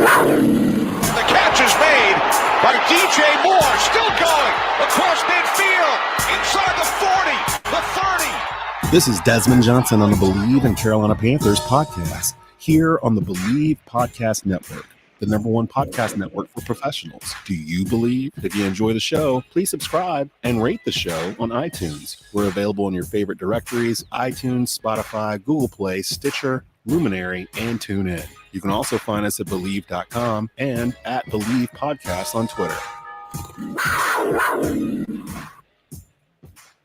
The catch is made by DJ Moore, still going across midfield, inside the 40, the 30. This is Desmond Johnson on the Bleav and Carolina Panthers podcast, here on the Bleav Podcast Network, the #1 podcast network for professionals. Do you believe? If you enjoy the show, please subscribe and rate the show on iTunes. We're available in your favorite directories: iTunes, Spotify, Google Play, Stitcher, Luminary, and TuneIn. You can also find us at Bleav.com and at Bleav Podcast on Twitter.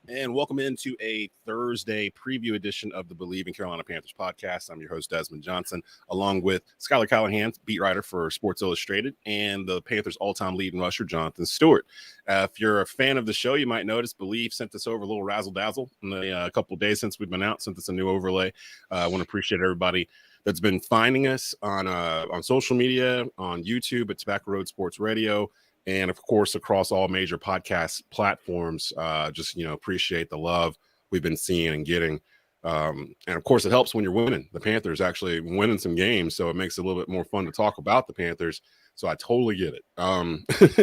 And welcome into a Thursday preview edition of the Bleav in Carolina Panthers podcast. I'm your host, Desmond Johnson, along with Schuyler, Callihan, beat writer for Sports Illustrated, and the Panthers' all-time leading rusher, Jonathan Stewart. If you're a fan of the show, you might notice Bleav sent us over a little razzle-dazzle in the couple of days since we've been out, sent us a new overlay. I want to appreciate everybody that's been finding us on social media, on YouTube at Tobacco Road Sports Radio, and of course, across all major podcast platforms. Just, appreciate the love we've been seeing and getting. And of course, it helps when you're winning. The Panthers actually winning some games, so it makes it a little bit more fun to talk about the Panthers. So I totally get it.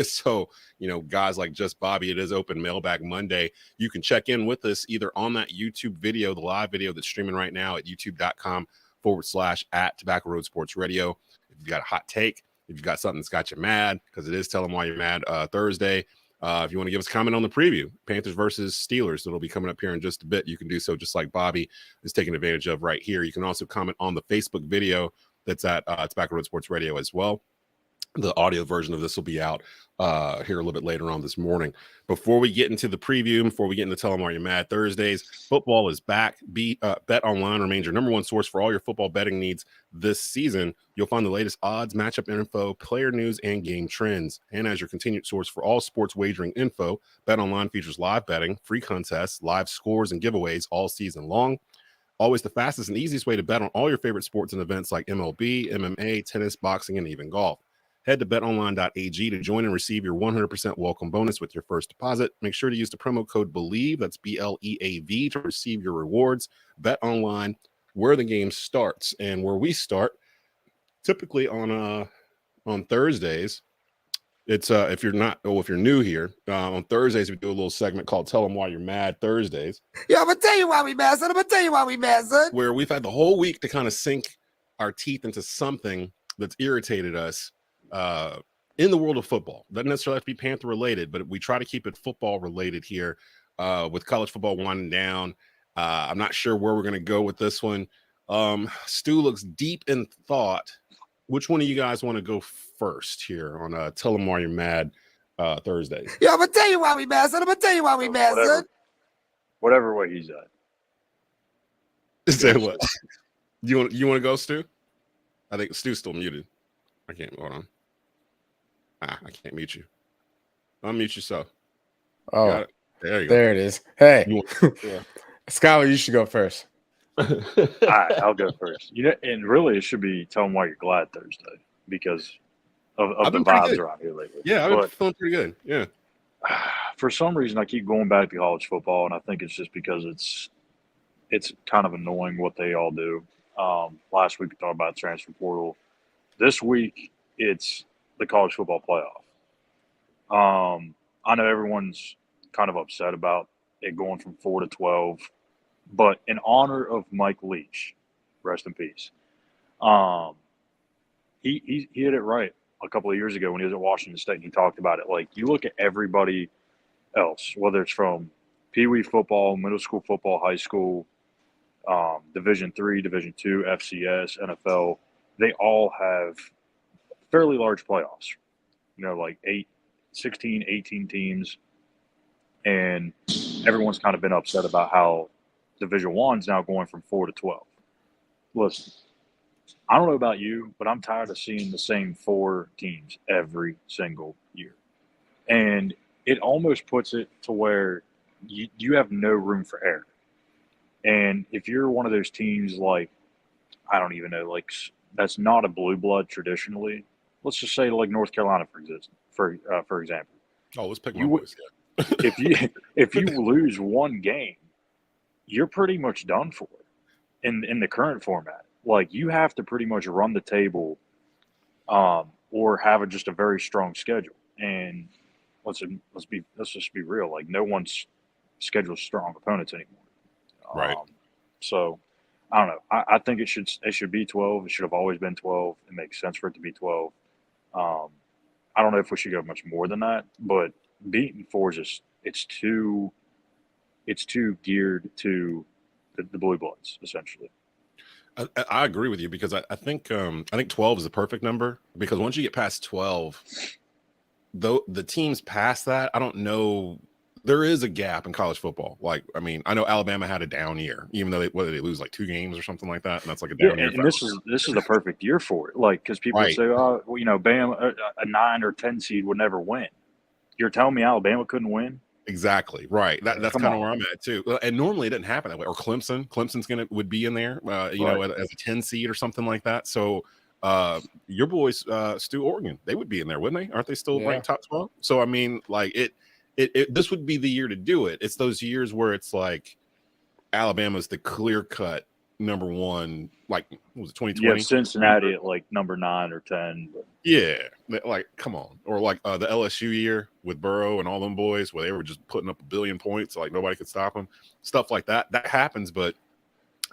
So, guys like Just Bobby, it is open Mailbag Monday. You can check in with us either on that YouTube video, the live video that's streaming right now at youtube.com/at Tobacco Road Sports Radio. If you've got a hot take, if you've got something that's got you mad, because it is Tell Them Why You're Mad Thursday. If you want to give us a comment on the preview, Panthers versus Steelers, that'll be coming up here in just a bit. You can do so just like Bobby is taking advantage of right here. You can also comment on the Facebook video that's at Tobacco Road Sports Radio as well. The audio version of this will be out here a little bit later on this morning. Before we get into the preview, before we get into Tell Them Why You're Mad Thursdays, football is back. BetOnline remains your #1 source for all your football betting needs this season. You'll find the latest odds, matchup info, player news, and game trends. And as your continued source for all sports wagering info, BetOnline features live betting, free contests, live scores, and giveaways all season long. Always the fastest and easiest way to bet on all your favorite sports and events like MLB, MMA, tennis, boxing, and even golf. Head to BetOnline.ag to join and receive your 100% welcome bonus with your first deposit. Make sure to use the promo code BLEAV, that's BLEAV, to receive your rewards. BetOnline, where the game starts, and where we start typically on Thursdays. It's if you're new here, on Thursdays we do a little segment called Tell Them Why You're Mad Thursdays. Yeah, I'm gonna tell you why we mad, son. Where we've had the whole week to kind of sink our teeth into something that's irritated us in the world of football. Doesn't necessarily have to be Panther related, but we try to keep it football related here with college football winding down. I'm not sure where we're going to go with this one. Stu looks deep in thought. Which one of you guys want to go first here on Tell Them Why You're Mad Thursday? Yeah, I'm gonna tell you why we mad, son. Whatever way he's at. Say what? You want to go, Stu? I think Stu's still muted. I can't. Hold on. I can't mute you. Unmute yourself. Oh, there you go. There it is. Hey, yeah. Schuyler, you should go first. All right, I'll go first. And really, it should be Tell Them Why You're Glad Thursday because of the vibes around here lately. Yeah, I've been feeling pretty good. Yeah. For some reason, I keep going back to college football, and I think it's just because it's kind of annoying what they all do. Last week we talked about transfer portal. This week it's the college football playoff. I know everyone's kind of upset about it going from 4 to 12, but in honor of Mike Leach, rest in peace, he hit it right a couple of years ago when he was at Washington State, and he talked about it. Like, you look at everybody else, whether it's from Pee Wee football, middle school football, high school, Division III, Division II, FCS, NFL, they all have fairly large playoffs, like 16, 18 teams. And everyone's kind of been upset about how Division I's now going from 4 to 12. Listen, I don't know about you, but I'm tired of seeing the same 4 teams every single year. And it almost puts it to where you have no room for error. And if you're one of those teams like, I don't even know, like that's not a blue blood traditionally, let's just say like North Carolina, for example. Oh, let's pick my boys. If you lose one game, you're pretty much done for in the current format. Like, you have to pretty much run the table or have just a very strong schedule. And let's just be real. Like, no one's schedules strong opponents anymore. Right. So I don't know. I think it should be 12. It should have always been 12. It makes sense for it to be 12. I don't know if we should go much more than that, but beating 4 is just it's too geared to the Blue Bloods, essentially. I agree with you because I think 12 is the perfect number, because once you get past 12, though the teams past that, I don't know. There is a gap in college football. Like, I mean, I know Alabama had a down year, even though they lose like 2 games or something like that, and that's like a down year. And this is the perfect year for it. Like, because people say, oh, well, Bama, a 9 or 10 seed would never win. You're telling me Alabama couldn't win? Exactly right. That's kind of where I'm at too. And normally it didn't happen that way. Or Clemson's would be in there, as a 10 seed or something like that. So your boys, Stu, Oregon, they would be in there, wouldn't they? Aren't they still ranked top 12? So I mean, like this would be the year to do it. It's those years where it's like Alabama's the clear cut number 1. Like, what was it, 2020? Yeah, Cincinnati at like number 9 or 10. But. Yeah, like, come on. Or like the LSU year with Burrow and all them boys, where they were just putting up 1 billion points, like nobody could stop them. Stuff like that happens, but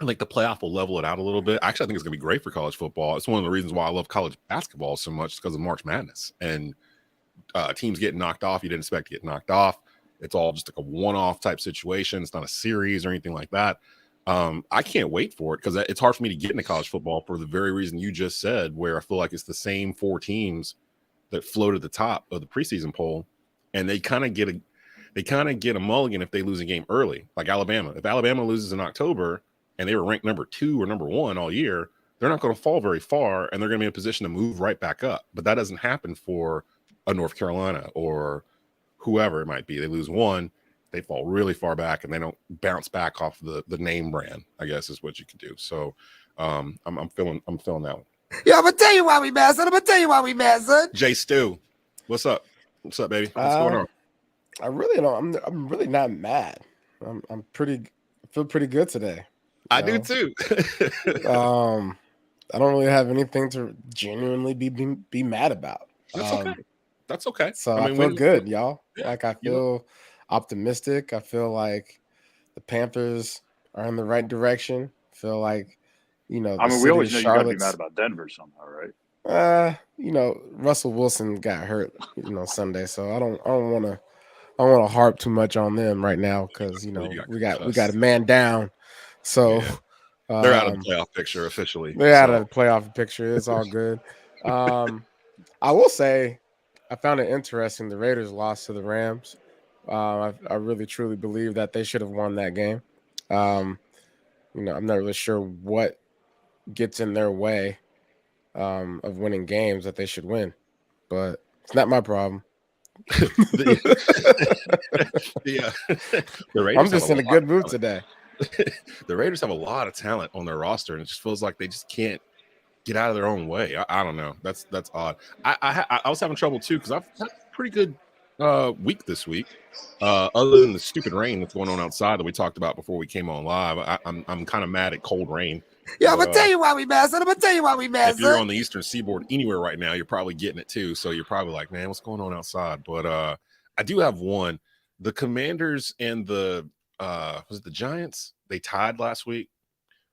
I think the playoff will level it out a little bit. Actually, I think it's going to be great for college football. It's one of the reasons why I love college basketball so much, because of March Madness and teams getting knocked off you didn't expect to get knocked off. It's all just like a one-off type situation. It's not a series or anything like that. I can't wait for it, because it's hard for me to get into college football for the very reason you just said, where I feel like it's the same 4 teams that float at the top of the preseason poll, and they kind of get a mulligan if they lose a game early. Like Alabama. If Alabama loses in October and they were ranked number 2 or number 1 all year, they're not going to fall very far, and they're going to be in a position to move right back up. But that doesn't happen for a North Carolina or whoever it might be. They lose 1. They fall really far back, and they don't bounce back off the name brand, I guess, is what you can do. So I'm feeling that one. Yeah, I'm gonna tell you why we mad, son. Jay Stu, what's up? What's up, baby? What's going on? I really don't. I'm really not mad. I feel pretty good today. I do too. I don't really have anything to genuinely be mad about. That's okay. So I feel good, y'all. Like, I feel optimistic. I feel like the Panthers are in the right direction. I feel like, I mean, we always know you gotta be mad about Denver somehow, right? Russell Wilson got hurt, Sunday, so I don't want to harp too much on them right now, because we got a man down. So they're out of the playoff picture officially. They're out of the playoff picture. It's all good. I will say, I found it interesting. The Raiders lost to the Rams. I really truly believe that they should have won that game. I'm not really sure what gets in their way of winning games that they should win, but it's not my problem. I'm just in a good mood today. The Raiders have a lot of talent on their roster, and it just feels like they just can't get out of their own way. I don't know. That's odd. I was having trouble too, because I've had a pretty good week this week, other than the stupid rain that's going on outside that we talked about before we came on live. I'm kind of mad at cold rain. Yeah, I'm gonna tell you why we mad, son. If you're on the Eastern Seaboard anywhere right now, you're probably getting it too. So you're probably like, man, what's going on outside? But I do have one. The Commanders and the was it the Giants? They tied last week.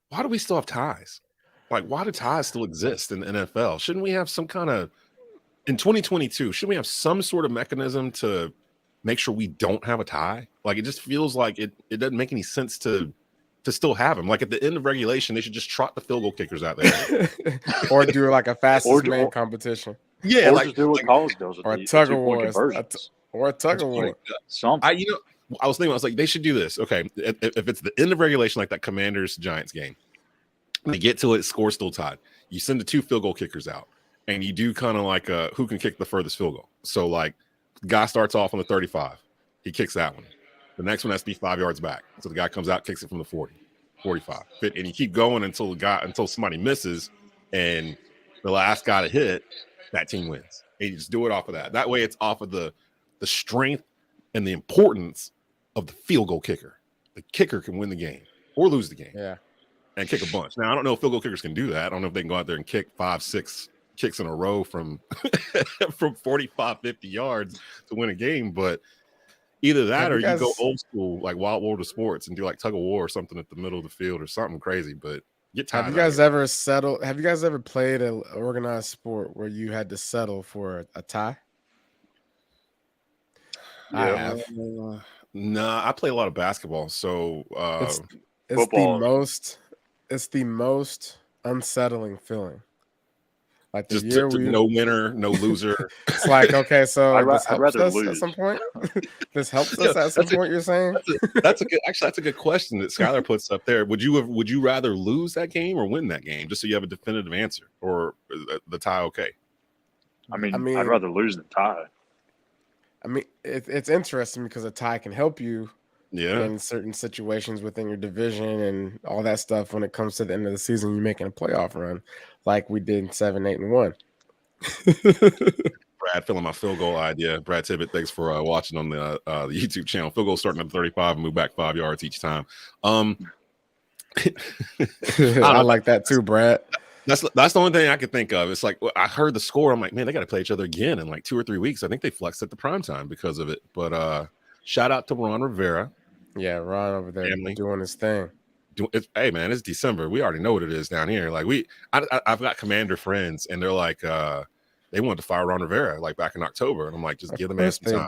Why do we still have ties? Like, why do ties still exist in the NFL? Shouldn't we have some kind of, in 2022, shouldn't we have some sort of mechanism to make sure we don't have a tie? Like, it just feels like it doesn't make any sense to still have them. Like, at the end of regulation, they should just trot the field goal kickers out there. Or do like a fastest man competition. Yeah, or just do what college does. Or a tug of war. Or a tug of war. Something. I was thinking, I was like, they should do this. Okay, if it's the end of regulation, like that Commanders-Giants game, they get to it, score still tied. You send the 2 field goal kickers out, and you do kind of like who can kick the furthest field goal. So, like, the guy starts off on the 35. He kicks that one. The next one has to be 5 yards back. So the guy comes out, kicks it from the 40, 45. And you keep going until somebody misses, and the last guy to hit, that team wins. And you just do it off of that. That way it's off of the strength and the importance of the field goal kicker. The kicker can win the game or lose the game. Yeah. And kick a bunch. Now, I don't know if field goal kickers can do that. I don't know if they can go out there and kick 5, 6 kicks in a row from from 45, 50 yards to win a game. But either that or you go old school, like Wild World of Sports, and do like tug of war or something at the middle of the field or something crazy. But get tired. Have you guys ever settled? Have you guys ever played an organized sport where you had to settle for a tie? Yeah. I have. Nah, I play a lot of basketball, so It's Football. it's the most unsettling feeling. Like the just year no winner, no loser. it's like, okay, so I'd this helps rather us at lose. some point. This helps us at some point. You're saying That's a good question that Schuyler puts up there. Would you rather lose that game or win that game, just so you have a definitive answer, or the tie? Okay. I mean, I'd rather lose than tie. I mean, it's interesting because a tie can help you in certain situations within your division and all that stuff. When it comes to the end of the season, you're making a playoff run, like we did in 7, 8, and 1. Brad filling my field goal idea. Brad Tibbett, thanks for watching on the YouTube channel. Field goal starting at 35 and move back 5 yards each time. I like that too, Brad. That's the only thing I could think of. It's like I heard the score. I'm like, man, they got to play each other again in like 2 or 3 weeks. I think they flexed at the prime time because of it. But shout out to Ron Rivera. Yeah, Ron over there doing his thing. Hey man, it's December. We already know what it is down here. Like I've got Commander friends, and they're like, they wanted to fire Ron Rivera like back in October, and I'm like, just give the man some time.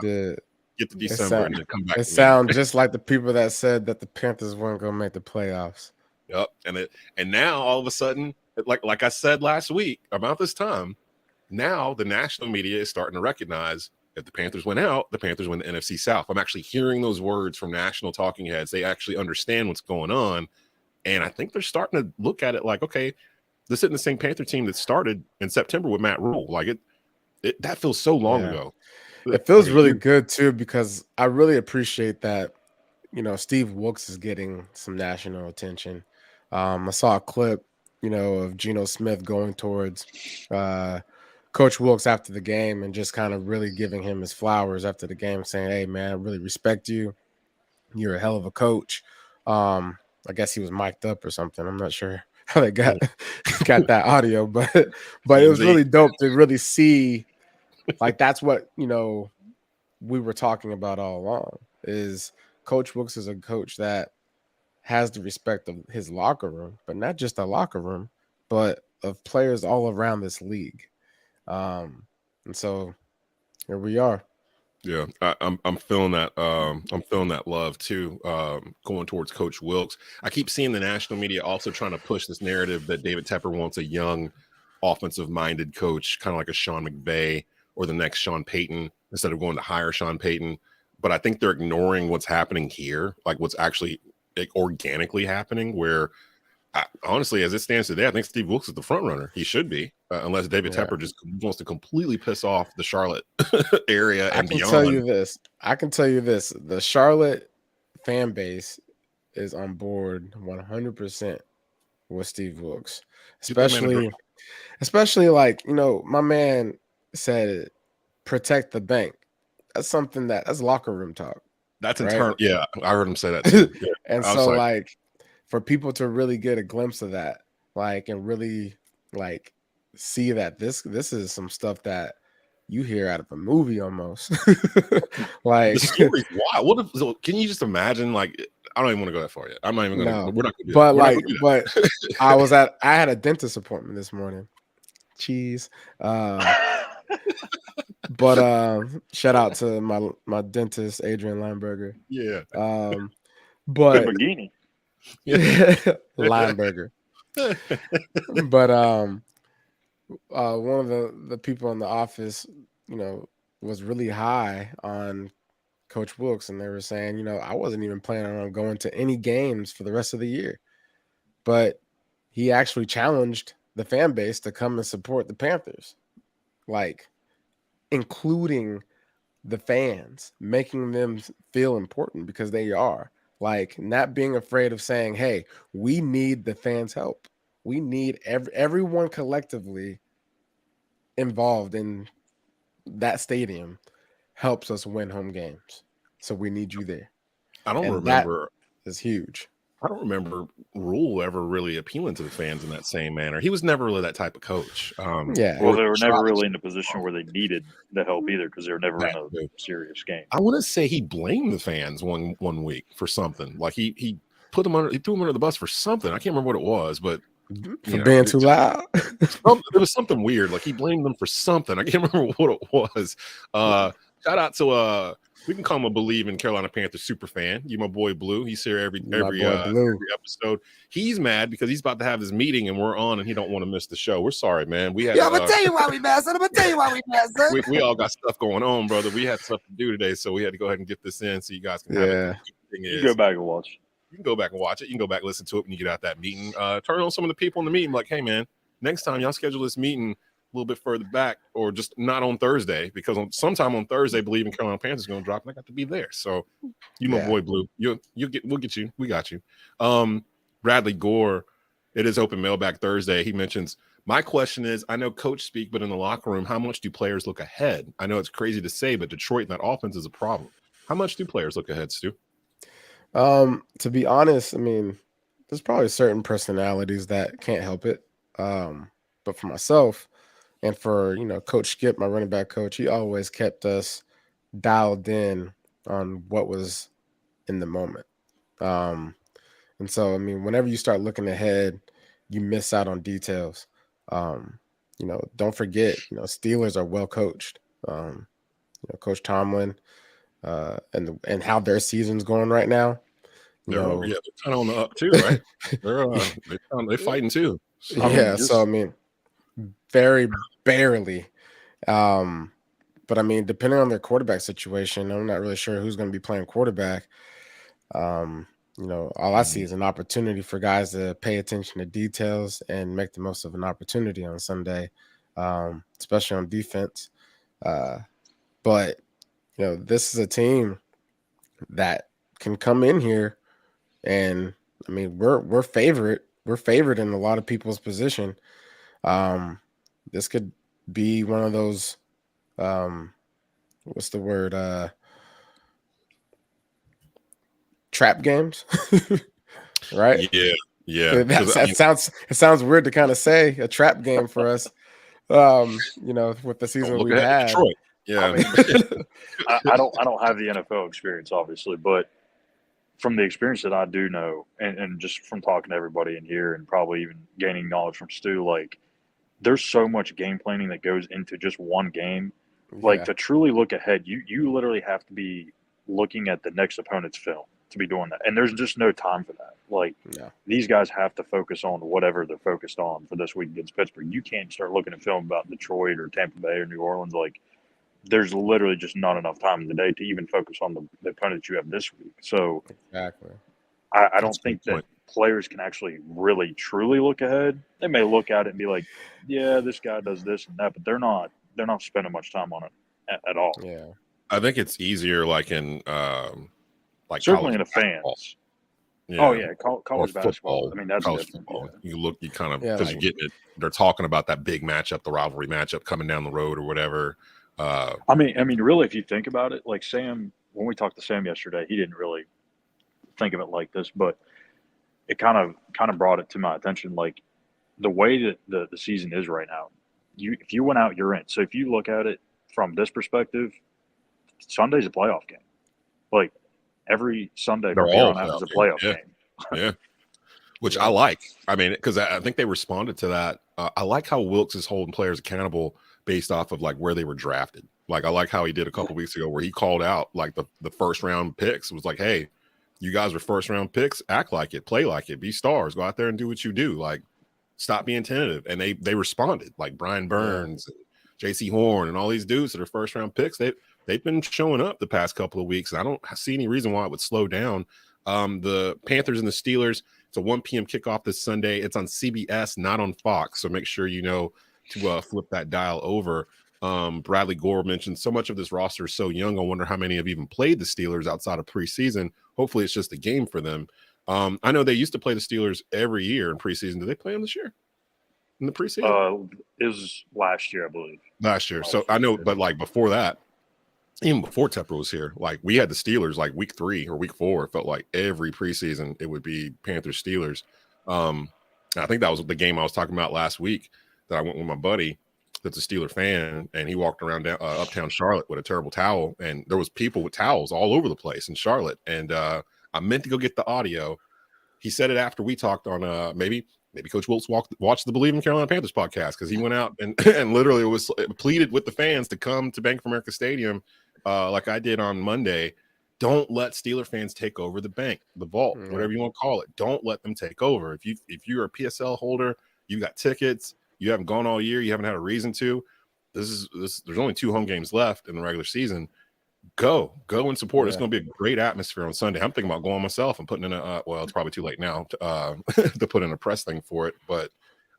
Get to December and then come back. It sounds just like the people that said that the Panthers weren't going to make the playoffs. Yep, and now all of a sudden, like I said last week about this time, now the national media is starting to recognize if the Panthers went out, the Panthers win the NFC South. I'm actually hearing those words from national talking heads. They actually understand what's going on, and I think they're starting to look at it like, okay, this isn't the same Panther team that started in September with Matt Rule. Like it that feels so long ago. It feels really good too, because I really appreciate that, Steve Wilks is getting some national attention. I saw a clip, of Geno Smith going towards Coach Wilks after the game and just kind of really giving him his flowers after the game, saying, "Hey man, I really respect you. You're a hell of a coach." I guess he was mic'd up or something. I'm not sure how they got that audio, but it was really dope to really see, like, that's what we were talking about all along, is Coach Wilks is a coach that has the respect of his locker room, but not just a locker room, but of players all around this league. And so here we are. Yeah, I'm feeling that. I'm feeling that love too. Going towards Coach Wilks. I keep seeing the national media also trying to push this narrative that David Tepper wants a young, offensive-minded coach, kind of like a Sean McVay or the next Sean Payton, instead of going to hire Sean Payton. But I think they're ignoring what's happening here, like what's actually organically happening. Where honestly, as it stands today, I think Steve Wilks is the front runner. He should be, unless David Tepper just wants to completely piss off the Charlotte area and beyond. I can tell you this: the Charlotte fan base is on board 100% with Steve Wilks, especially like my man said, protect the bank. That's something that's locker room talk. That's internal. Right? Yeah, I heard him say that too. Yeah. And so like for people to really get a glimpse of that, like, and really like see that this is some stuff that you hear out of a movie almost. Like, the story's wild. What if, can you just imagine? Like, I don't even want to go that far yet. I'm not even gonna. No, we're not gonna do but that. But I had a dentist appointment this morning. Cheese. But shout out to my dentist, Adrian Lineberger. Yeah. But Lamborghini. Lineberger. But one of the people in the office, was really high on Coach Wilks, and they were saying, I wasn't even planning on going to any games for the rest of the year. But he actually challenged the fan base to come and support the Panthers, like including the fans, making them feel important, because they are, like, not being afraid of saying, hey, we need the fans' help. We need everyone collectively involved in that stadium helps us win home games. So we need you there. I don't remember. That is huge. I don't remember Rule ever really appealing to the fans in that same manner. He was never really that type of coach. Yeah. Well, they were never really in a position where they needed the help either because they were never in That a too. serious game. I want to say he blamed the fans one week for something. Like he threw them under the bus for something. I can't remember what it was, but For being too loud. it was something weird. Like he blamed them for something. I can't remember what it was. Shout out to we can call him a Bleav in Carolina Panthers super fan. You, my boy Blue. He's here every episode. He's mad because he's about to have this meeting and we're on and he don't want to miss the show. We're sorry, man. We had. I'm gonna tell you why we mad, son. I'm gonna tell you why we mad, son. we all got stuff going on, brother. We had stuff to do today, so we had to go ahead and get this in so you guys can have it. You go back and watch. You can go back and watch it. You can go back and listen to it when you get out that meeting. Turn on some of the people in the meeting, like, hey, man, next time y'all schedule this meeting a little bit further back or just not on Thursday because sometime on Thursday, Bleav in Carolina Panthers is going to drop and I got to be there. So you, my boy Blue, we'll get you. We got you. Bradley Gore, it is open mailbag Thursday. He mentions, my question is, I know coach speak, but in the locker room, how much do players look ahead? I know it's crazy to say, but Detroit and that offense is a problem. How much do players look ahead, Stu? To be honest, I mean, there's probably certain personalities that can't help it. But for myself and for, Coach Skip, my running back coach, he always kept us dialed in on what was in the moment. And so, I mean, whenever you start looking ahead, you miss out on details. Don't forget, Steelers are well coached. Coach Tomlin, and how their season's going right now. They're kind of on the up too, right? They're fighting too. So I mean, very barely. But I mean, depending on their quarterback situation, I'm not really sure who's going to be playing quarterback. All I see is an opportunity for guys to pay attention to details and make the most of an opportunity on Sunday, especially on defense. But this is a team that can come in here, and I mean, we're favorite. We're favored in a lot of people's position. This could be one of those. What's the word? Trap games, right? Yeah. It sounds weird to kind of say a trap game for us. With the season we had. Detroit. Yeah, I don't have the NFL experience, obviously, but from the experience that I do know, and just from talking to everybody in here, and probably even gaining knowledge from Stu, like there's so much game planning that goes into just one game. Like to truly look ahead, you literally have to be looking at the next opponent's film to be doing that, and there's just no time for that. Like these guys have to focus on whatever they're focused on for this week against Pittsburgh. You can't start looking at film about Detroit or Tampa Bay or New Orleans. Like there's literally just not enough time in the day to even focus on the opponent you have this week. So exactly, I don't think that players can actually really truly look ahead. They may look at it and be like, yeah, this guy does this and that, but they're not spending much time on it at all. Yeah. I think it's easier like in certainly in a fans. Yeah. Oh yeah, college basketball. I mean, that's different. You kind of because you're getting it. They're talking about that big matchup, the rivalry matchup coming down the road or whatever. I mean, really, if you think about it, like Sam, when we talked to Sam yesterday, he didn't really think of it like this, but it kind of brought it to my attention. Like the way that the season is right now, if you went out, you're in. So if you look at it from this perspective, Sunday's a playoff game. Like every Sunday from here on out is a playoff game. Yeah. Which I like. I mean, because I think they responded to that. I like how Wilks is holding players accountable based off of like where they were drafted. Like I like how he did a couple weeks ago where he called out like the first round picks. It was like, hey, you guys were first round picks. Act like it, play like it, be stars, go out there and do what you do. Like stop being tentative. And they responded. Like Brian Burns, and JC Horn, and all these dudes that are first round picks. They've been showing up the past couple of weeks. And I don't see any reason why it would slow down. The Panthers and the Steelers. It's a 1 p.m. kickoff this Sunday. It's on CBS, not on Fox. So make sure you know to flip that dial over. Bradley Gore mentioned so much of this roster is so young. I wonder how many have even played the Steelers outside of preseason. Hopefully it's just a game for them. I know they used to play the Steelers every year in preseason. Did they play them this year in the preseason? It was last year, I believe. Last year. So I know, but like before that, even before Tepper was here, like we had the Steelers like week 3 or week 4. It felt like every preseason it would be Panthers Steelers. I think that was the game I was talking about last week that I went with my buddy that's a Steeler fan, and he walked around uptown Charlotte with a terrible towel, and there was people with towels all over the place in Charlotte. And I meant to go get the audio. He said it after we talked on maybe Coach Wilks watched the Bleav in Carolina Panthers podcast, because he went out and literally was pleaded with the fans to come to Bank of America Stadium, like I did on Monday. Don't let Steeler fans take over the bank, the vault, whatever you want to call it. Don't let them take over. If you're a PSL holder, you got tickets, you haven't gone all year, you haven't had a reason to. There's only 2 home games left in the regular season. Go and support. It's going to be a great atmosphere on Sunday. I'm thinking about going myself and putting in well, it's probably too late now to put in a press thing for it, but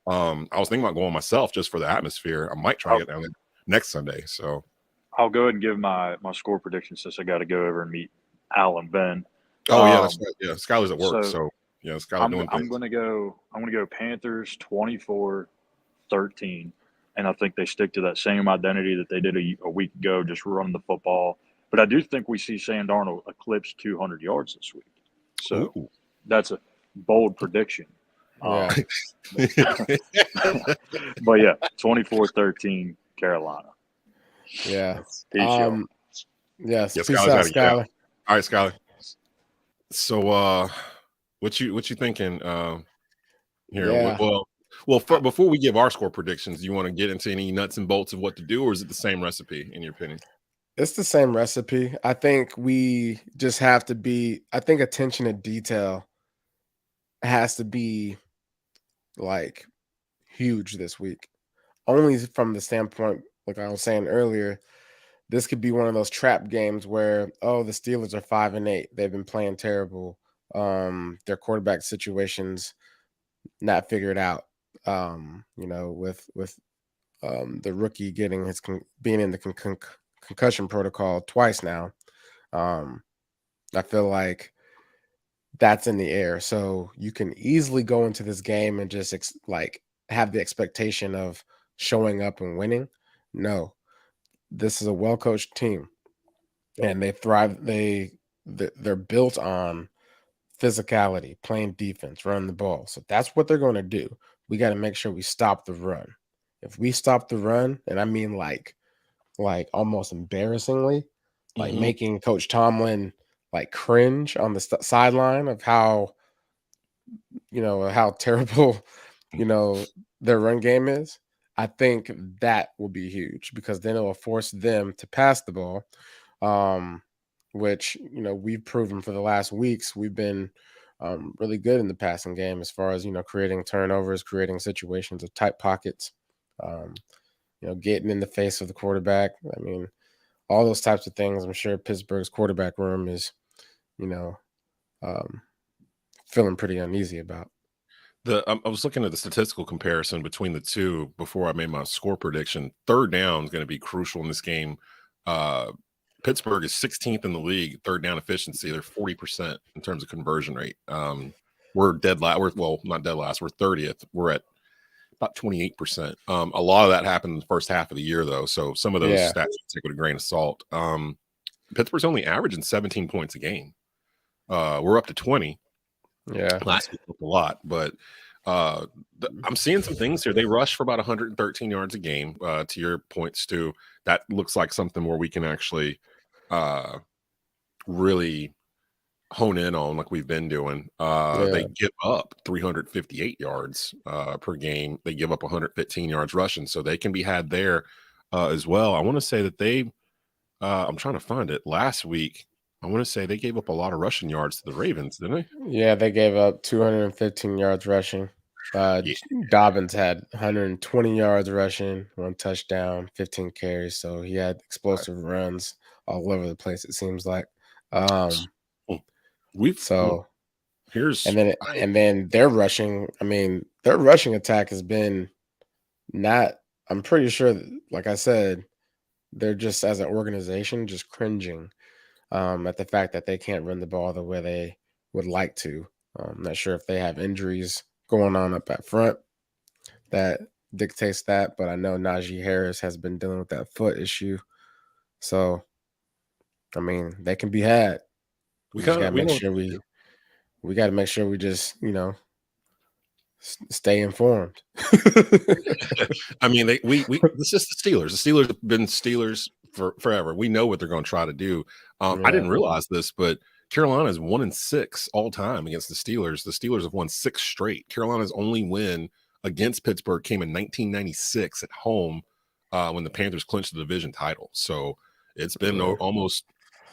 I was thinking about going myself just for the atmosphere. I might try to get down there next Sunday. So I'll go ahead and give my score prediction, since I got to go over and meet Al and Ben. Oh yeah, that's right. Yeah, Schuyler's at work, so yeah, Schuyler doing things. I'm gonna go Panthers 24-13, and I think they stick to that same identity that they did a week ago, just run the football. But I do think we see Sam Darnold eclipse 200 yards this week. So that's a bold prediction. Yeah. But yeah, 24-13 Carolina. Yeah. Peace, y'all. Yes. Yeah, Peace out, Schuyler. All right, Schuyler. So what you thinking here? Yeah. Well, before we give our score predictions, do you want to get into any nuts and bolts of what to do, or is it the same recipe in your opinion? It's the same recipe. I think we just have to be, I think attention to detail has to be like huge this week. Only from the standpoint, like I was saying earlier, this could be one of those trap games where, the Steelers are 5-8. They've been playing terrible. Their quarterback situations not figured out. With the rookie getting being in the concussion protocol twice now. I feel like that's in the air. So you can easily go into this game and just have the expectation of showing up and winning. No, this is a well-coached team, and they thrive. They're built on physicality, playing defense, running the ball. So that's what they're going to do. We got to make sure we stop the run. If we stop the run, and I mean like almost embarrassingly, making Coach Tomlin cringe on the sideline of how terrible their run game is, I think that will be huge, because then it will force them to pass the ball, which we've proven for the last weeks we've been really good in the passing game as far as creating turnovers, creating situations of tight pockets, getting in the face of the quarterback. I mean, all those types of things. I'm sure Pittsburgh's quarterback room is feeling pretty uneasy about. I was looking at the statistical comparison between the two before I made my score prediction. Third down is going to be crucial in this game. Pittsburgh is 16th in the league, third down efficiency. They're 40% in terms of conversion rate. We're dead last. Well, not dead last. We're 30th. We're at about 28%. A lot of that happened in the first half of the year, though. So some of those stats you take with a grain of salt. Pittsburgh's only averaging 17 points a game. We're up to 20. Yeah, last week looked a lot, but I'm seeing some things here. They rush for about 113 yards a game. To your point, Stu, that looks like something where we can actually really hone in on, like we've been doing. They give up 358 yards per game. They give up 115 yards rushing, so they can be had there as well. I want to say that I'm trying to find it. Last week, I want to say they gave up a lot of rushing yards to the Ravens, didn't they? Yeah, they gave up 215 yards rushing. Dobbins had 120 yards rushing, 1 touchdown, 15 carries. So he had explosive runs all over the place, it seems like. And then their rushing, their rushing attack has been I'm pretty sure, like I said, they're just, as an organization, just cringing at the fact that they can't run the ball the way they would like to. I'm not sure if they have injuries going on up at front that dictates that, but I know Najee Harris has been dealing with that foot issue. So I mean, they can be had. We got to make sure we got to make sure we just, stay informed. I mean, this is the Steelers. The Steelers have been Steelers for forever. We know what they're going to try to do. I didn't realize this, but Carolina is 1-6 all time against the Steelers. The Steelers have won 6 straight. Carolina's only win against Pittsburgh came in 1996 at home when the Panthers clinched the division title. So it's been almost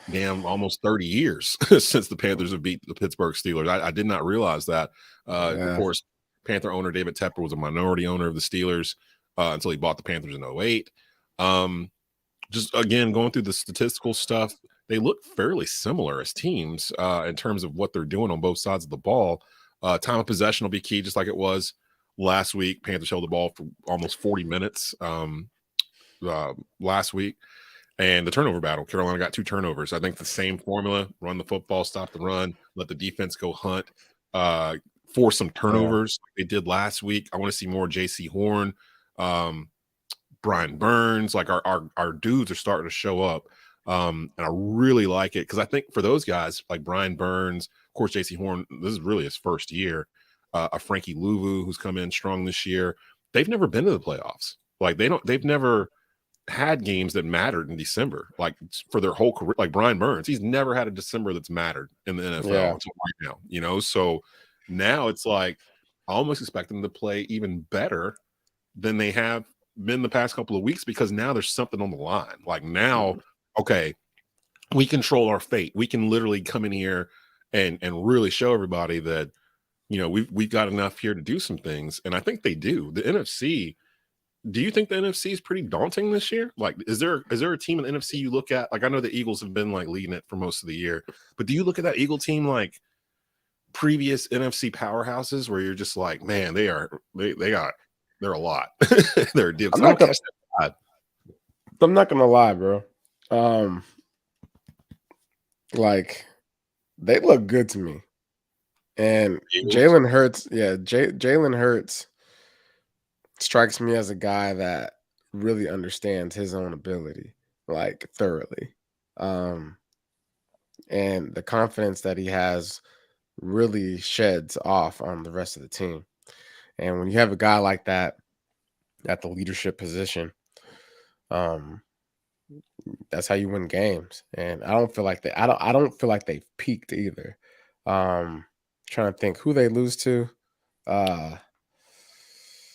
30 years since the Panthers have beat the Pittsburgh Steelers. I did not realize that. Of course, Panther owner David Tepper was a minority owner of the Steelers until he bought the Panthers in 2008. Just again, going through the statistical stuff, they look fairly similar as teams in terms of what they're doing on both sides of the ball. Time of possession will be key, just like it was last week. Panthers held the ball for almost 40 minutes last week. And the turnover battle, Carolina got 2 turnovers. I think the same formula: run the football, stop the run, let the defense go hunt, force some turnovers like they did last week. I want to see more J.C. Horn, Brian Burns. Like our dudes are starting to show up, and I really like it because I think for those guys like Brian Burns, of course J.C. Horn, this is really his first year. A Frankie Louvu who's come in strong this year. They've never been to the playoffs. Like they've never had games that mattered in December, like for their whole career. Like Brian Burns, he's never had a December that's mattered in the NFL until right now, so now it's like I almost expect them to play even better than they have been the past couple of weeks because now there's something on the line. Like now, okay, we control our fate. We can literally come in here and really show everybody that, we've got enough here to do some things. And I think they do. The NFC, do you think the NFC is pretty daunting this year? Like, is there a team in the NFC you look at? Like, I know the Eagles have been like leading it for most of the year, but do you look at that Eagle team like previous NFC powerhouses where you're just like, man, they're a lot. They're a deal. I'm not gonna lie, bro. Like they look good to me. And Jalen Hurts, Jalen Hurts strikes me as a guy that really understands his own ability, like thoroughly. And the confidence that he has really sheds off on the rest of the team. And when you have a guy like that at the leadership position, that's how you win games. And I don't feel like I don't feel like they've peaked either. Trying to think who they lose to. With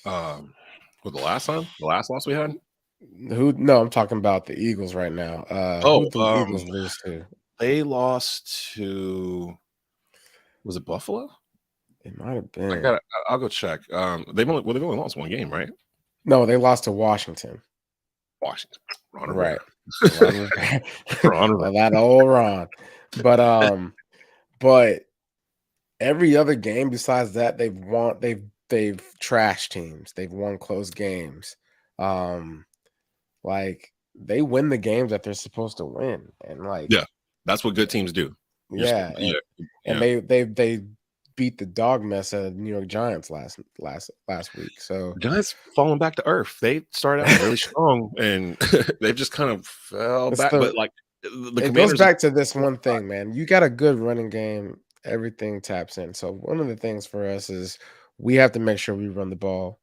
the last loss we had? No, I'm talking about the Eagles right now. Who the Eagles lose to? They lost to, was it Buffalo? It might have been. I'll go check. They've only lost one game, right? No, they lost to Washington. Right. That old Ron. But every other game besides that, they've trashed teams. They've won close games. Like they win the games that they're supposed to win, and that's what good teams do. And they beat the dog mess out of the New York Giants last week. So Giants falling back to earth. They started out really strong, and they've just kind of fell back. But like it goes back to this one thing, man. You got a good running game, everything taps in. So one of the things for us is we have to make sure we run the ball.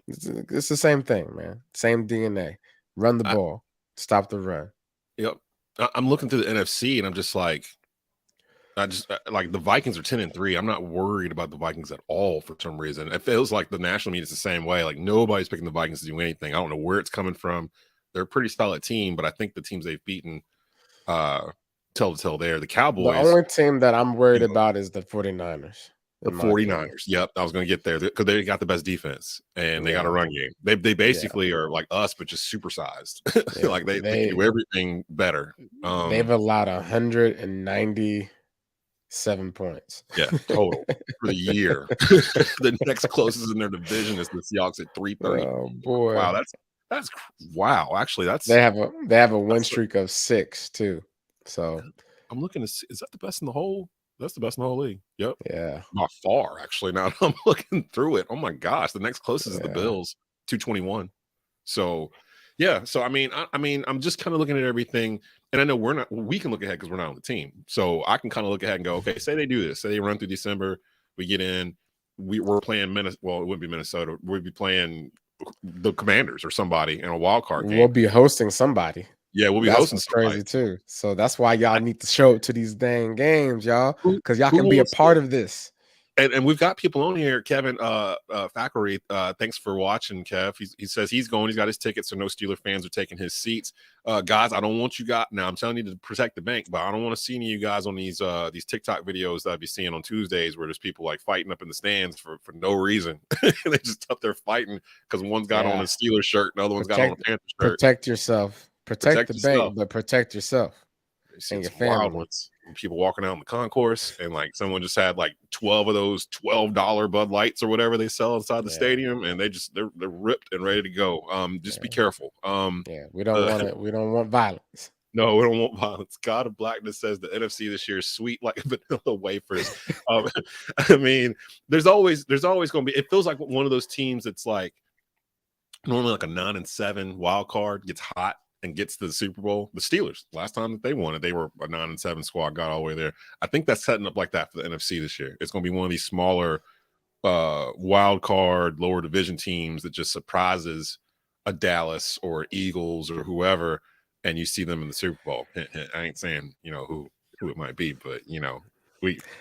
It's the same thing, man. Same DNA. Run the ball. Stop the run. Yep. I'm looking through the NFC, and I'm just like, the Vikings are 10-3. I'm not worried about the Vikings at all for some reason. It feels like the national media is the same way. Like nobody's picking the Vikings to do anything. I don't know where it's coming from. They're a pretty solid team, but I think the teams they've beaten tell the tale there. The Cowboys. The only team that I'm worried about is the 49ers. The 49ers. Yep. I was going to get there because they got the best defense and they got a run game. They basically are like us, but just supersized. Like they do everything better. They've allowed 197 points. Yeah, total for the year. The next closest in their division is the Seahawks at 330. Oh boy! Wow, that's wow. Actually, they have a win streak of 6 too. So I'm looking to see, is that the best in the whole? That's the best in the whole league. Yep. Yeah. Not far, actually. Now I'm looking through it. Oh my gosh, the next closest is the Bills, 221. So Yeah. So I'm just kind of looking at everything, and I know we can look ahead because we're not on the team. So I can kind of look ahead and go, okay, say they do this, say they run through December, we get in, we're playing Minnesota. Well, it wouldn't be Minnesota. We'd be playing the Commanders or somebody in a wild card game. We'll be hosting somebody. Yeah, we'll be That's hosting what's somebody. crazy too. So that's why y'all need to show up to these dang games, y'all, because y'all can be a part of this. And we've got people on here. Kevin Thackeray, thanks for watching, Kev. He says he's going. He's got his tickets, so no Steeler fans are taking his seats. Guys, I don't want you guys. Now I'm telling you to protect the bank, but I don't want to see any of you guys on these TikTok videos that I'd be seeing on Tuesdays where there's people like fighting up in the stands for no reason. They just up there fighting because one's got on a Steeler shirt, and the other one's got on a Panther shirt. Protect yourself. Protect the yourself. Bank, but protect yourself and your family. Wild ones. People walking out in the concourse, and like someone just had like 12 of those $12 Bud Lights or whatever they sell inside the stadium, and they're ripped and ready to go. Just be careful. We don't want it. We don't want violence. No, we don't want violence. God of Blackness says the NFC this year is sweet like vanilla wafers. I mean, there's always going to be. It feels like one of those teams that's like normally like a 9-7 wild card gets hot and gets to the Super Bowl. The Steelers, last time that they won it, they were a 9-7 squad, got all the way there. I think that's setting up like that for the NFC this year. It's going to be one of these smaller wild card, lower division teams that just surprises a Dallas or Eagles or whoever, and you see them in the Super Bowl. I ain't saying who it might be, but I'm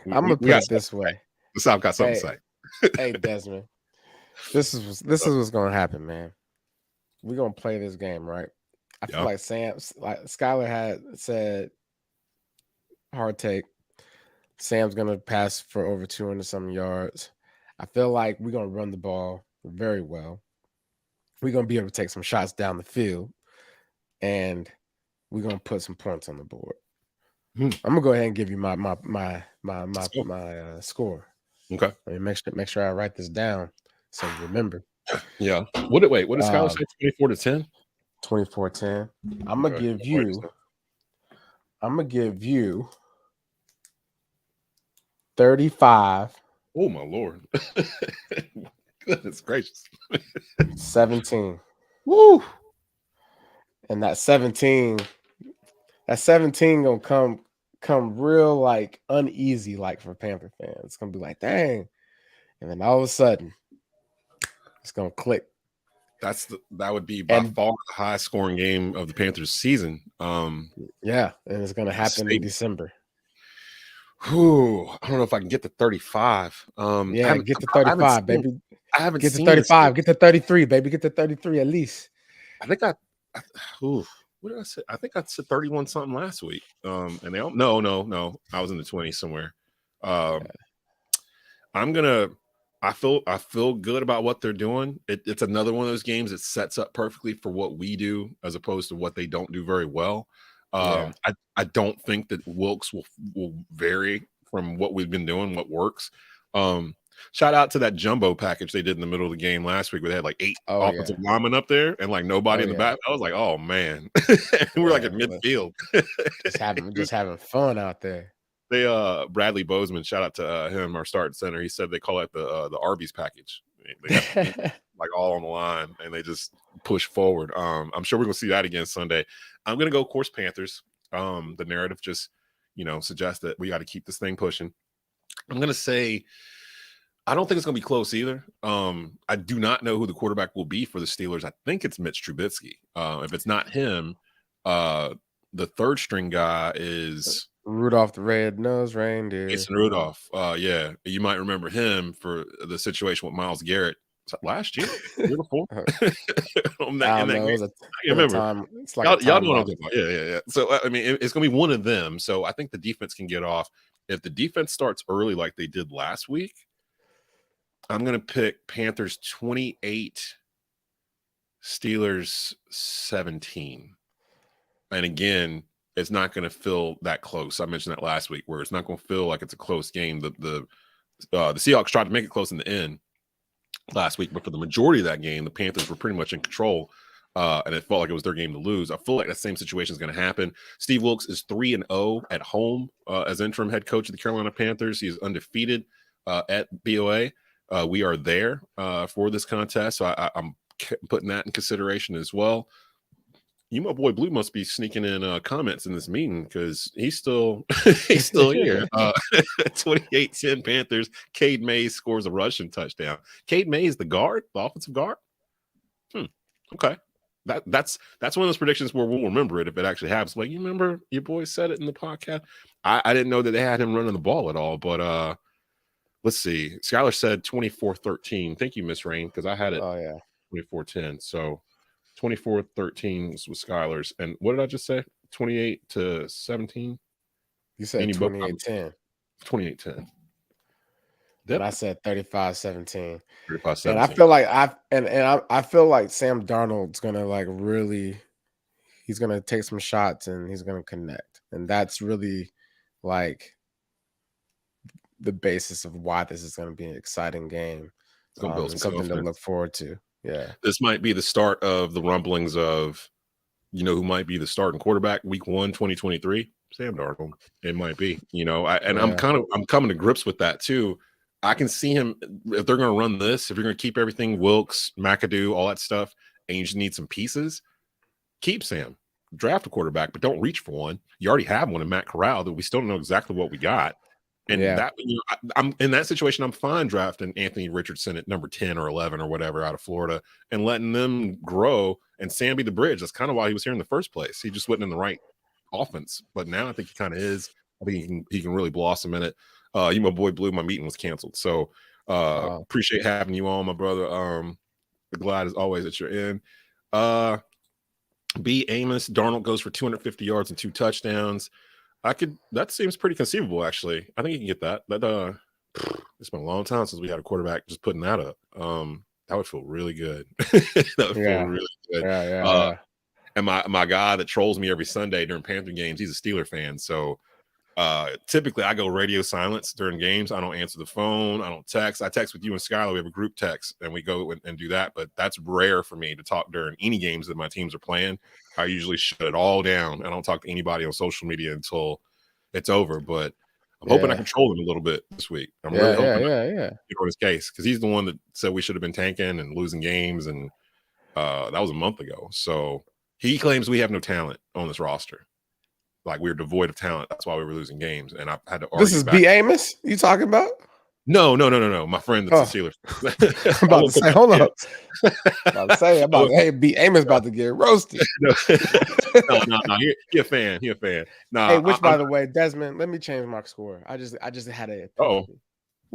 gonna put it this way. The South got something to say. Hey Desmond, this is what's gonna happen, man. We're gonna play this game, right? I feel like Schuyler had said, hard take. Sam's going to pass for over 200 some yards. I feel like we're going to run the ball very well. We're going to be able to take some shots down the field, and we're going to put some points on the board. I'm going to go ahead and give you my score. Okay. Let me make sure I write this down so you remember. Yeah. What did Schuyler say? 24-10? 24-10. I'm gonna give you 35. Oh my Lord. Goodness gracious. 17. Woo. And that 17 gonna come real like uneasy like for Panther fans. It's gonna be like, dang. And then all of a sudden it's gonna click. That would be by far the highest scoring game of the Panthers season. And it's going to happen in December. I don't know if I can get to 35. Get to 35, baby. I haven't get to 35. Get to 33, baby. Get to 33 at least. I think what did I say? I think I said 31 something last week. And they all no. I was in the 20s somewhere. I feel good about what they're doing. It's another one of those games that sets up perfectly for what we do as opposed to what they don't do very well. I don't think that Wilks will vary from what we've been doing, what works. Shout out to that jumbo package they did in the middle of the game last week where they had like 8 offensive linemen up there and like nobody in the back. I was like, oh man. We're like at midfield. just having fun out there. They Bradley Bozeman, shout out to him, our starting center. He said they call it the Arby's package. They have like all on the line and they just push forward. I'm sure we're gonna see that again Sunday. I'm gonna go, of course, Panthers. The narrative just suggests that we got to keep this thing pushing. I'm gonna say I don't think it's gonna be close either. I do not know who the quarterback will be for the Steelers. I think it's Mitch Trubisky. If it's not him, the third string guy is Rudolph the Red-Nosed Reindeer. Mason Rudolph. Yeah. You might remember him for the situation with Myles Garrett last year. Year before. I remember. It's like y'all know what I'm talking about. Yeah. So, I mean, it's going to be one of them. So, I think the defense can get off. If the defense starts early like they did last week, I'm going to pick Panthers 28, Steelers 17. And again, it's not going to feel that close. I mentioned that last week, where it's not going to feel like it's a close game. The Seahawks tried to make it close in the end last week, but for the majority of that game, the Panthers were pretty much in control, and it felt like it was their game to lose. I feel like that same situation is going to happen. Steve Wilks is 3-0 at home as interim head coach of the Carolina Panthers. He is undefeated at BOA. We are there for this contest, so I'm putting that in consideration as well. You, my boy Blue, must be sneaking in comments in this meeting because he's still he's still here. 28-10 Panthers. Cade Mays scores a rushing touchdown. Cade Mays, the guard, the offensive guard. Okay. That's one of those predictions where we'll remember it if it actually happens. Like, you remember your boy said it in the podcast. I didn't know that they had him running the ball at all, but let's see. Schuyler said 24-13. Thank you, Miss Rain, because I had it 24-10. So 24-13 was Schuyler's. And what did I just say? 28-17? You said 28-10. 28-10. And I said 35-17. 35-17. And I feel like I feel like Sam Darnold's gonna he's gonna take some shots and he's gonna connect. And that's really like the basis of why this is gonna be an exciting game. Something to look forward to. Yeah. This might be the start of the rumblings of, who might be the starting quarterback week 1, 2023? Sam Darnold. It might be, I'm coming to grips with that too. I can see him, if they're going to run this, if you're going to keep everything, Wilks, McAdoo, all that stuff, and you just need some pieces, keep Sam. Draft a quarterback, but don't reach for one. You already have one in Matt Corral that we still don't know exactly what we got. And I'm in that situation, I'm fine drafting Anthony Richardson at number 10 or 11 or whatever out of Florida and letting them grow and Sam be the bridge. That's kind of why he was here in the first place. He just wasn't in the right offense. But now I think he kind of is. I think he can really blossom in it. You, my boy Blue, my meeting was canceled. So appreciate having you on, my brother. Glad as always that you're in. B. Amos, Darnold goes for 250 yards and 2 touchdowns. That seems pretty conceivable, actually. I think you can get that. It's been a long time since we had a quarterback just putting that up. That would feel really good. That would feel really good. Yeah. And my guy that trolls me every Sunday during Panther games, he's a Steeler fan. So typically I go radio silence during games. I don't answer the phone. I don't text. I text with you and Schuyler. We have a group text and we go and do that. But that's rare for me to talk during any games that my teams are playing. I usually shut it all down. I don't talk to anybody on social media until it's over. But I'm hoping I control him a little bit this week. I'm really hoping get on his case because he's the one that said we should have been tanking and losing games. And that was a month ago. So he claims we have no talent on this roster. Like we were devoid of talent. That's why we were losing games. And I had to argue. This is B. Amos you talking about? No. My friend that's a Steelers. I'm about to say, hold up. Hey, B. Amos about to get roasted. No. He a fan. Nah, hey, by the way, Desmond, let me change my score. I just had a.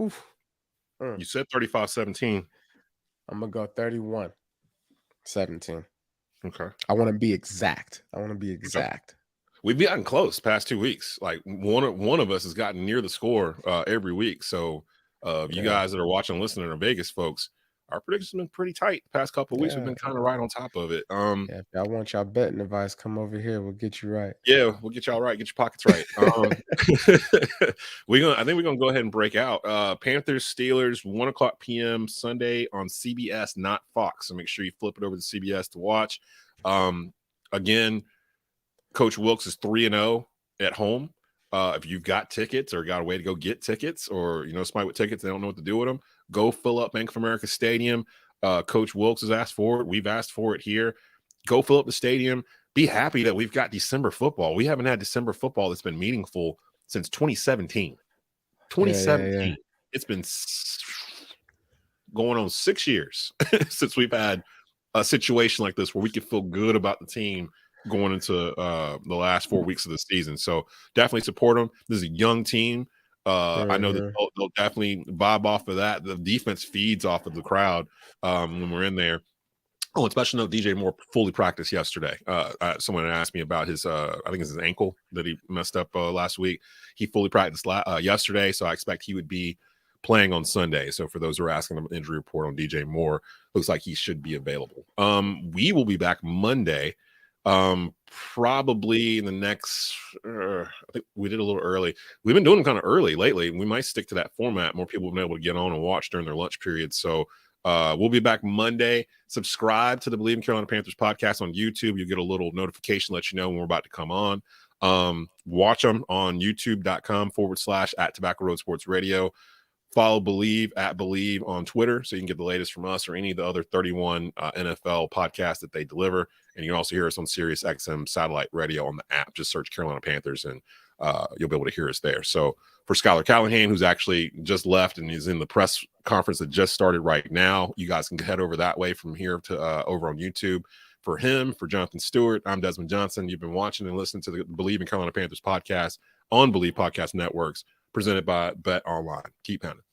Oof. You said 35-17. I'm gonna go 31-17. Okay. I want to be exact. We've gotten close past 2 weeks. Like one of us has gotten near the score every week. So you guys that are watching and listening are Vegas folks, our predictions have been pretty tight the past couple of weeks. We've been kind of right on top of it. If y'all want y'all betting advice, come over here. We'll get you right. Yeah, we'll get y'all right. Get your pockets right. I think we're gonna go ahead and break out. Panthers, Steelers, 1:00 p.m. Sunday on CBS, not Fox. So make sure you flip it over to CBS to watch. Again, Coach Wilks is 3-0 at home. If you've got tickets or got a way to go get tickets, or somebody with tickets, they don't know what to do with them, go fill up Bank of America Stadium. Coach Wilks has asked for it. We've asked for it here. Go fill up the stadium. Be happy that we've got December football. We haven't had December football that's been meaningful since 2017. 2017. Yeah. It's been going on 6 years since we've had a situation like this where we could feel good about the team going into the last 4 weeks of the season. So definitely support them. This is a young team. I know that they'll definitely vibe off of that. The defense feeds off of the crowd when we're in there. Oh, and special note, DJ Moore fully practiced yesterday. Someone asked me about his, I think it's his ankle that he messed up last week. He fully practiced yesterday, so I expect he would be playing on Sunday. So for those who are asking the injury report on DJ Moore, looks like he should be available. We will be back Monday. Probably in the next, I think we did a little early. We've been doing them kind of early lately. We might stick to that format. More people have been able to get on and watch during their lunch period. So we'll be back Monday. Subscribe to the Bleav in Carolina Panthers podcast on YouTube. You'll get a little notification, let you know when we're about to come on. Watch them on youtube.com/@Tobacco Road Sports Radio. Follow Bleav at Bleav on Twitter so you can get the latest from us or any of the other 31 NFL podcasts that they deliver. And you can also hear us on Sirius XM satellite radio on the app. Just search Carolina Panthers and you'll be able to hear us there. So for Schuyler Callihan, who's actually just left and is in the press conference that just started right now, you guys can head over that way from here to over on YouTube. For him, for Jonathan Stewart, I'm Desmond Johnson. You've been watching and listening to the Bleav in Carolina Panthers podcast on Bleav Podcast Networks, presented by BetOnline. Keep pounding.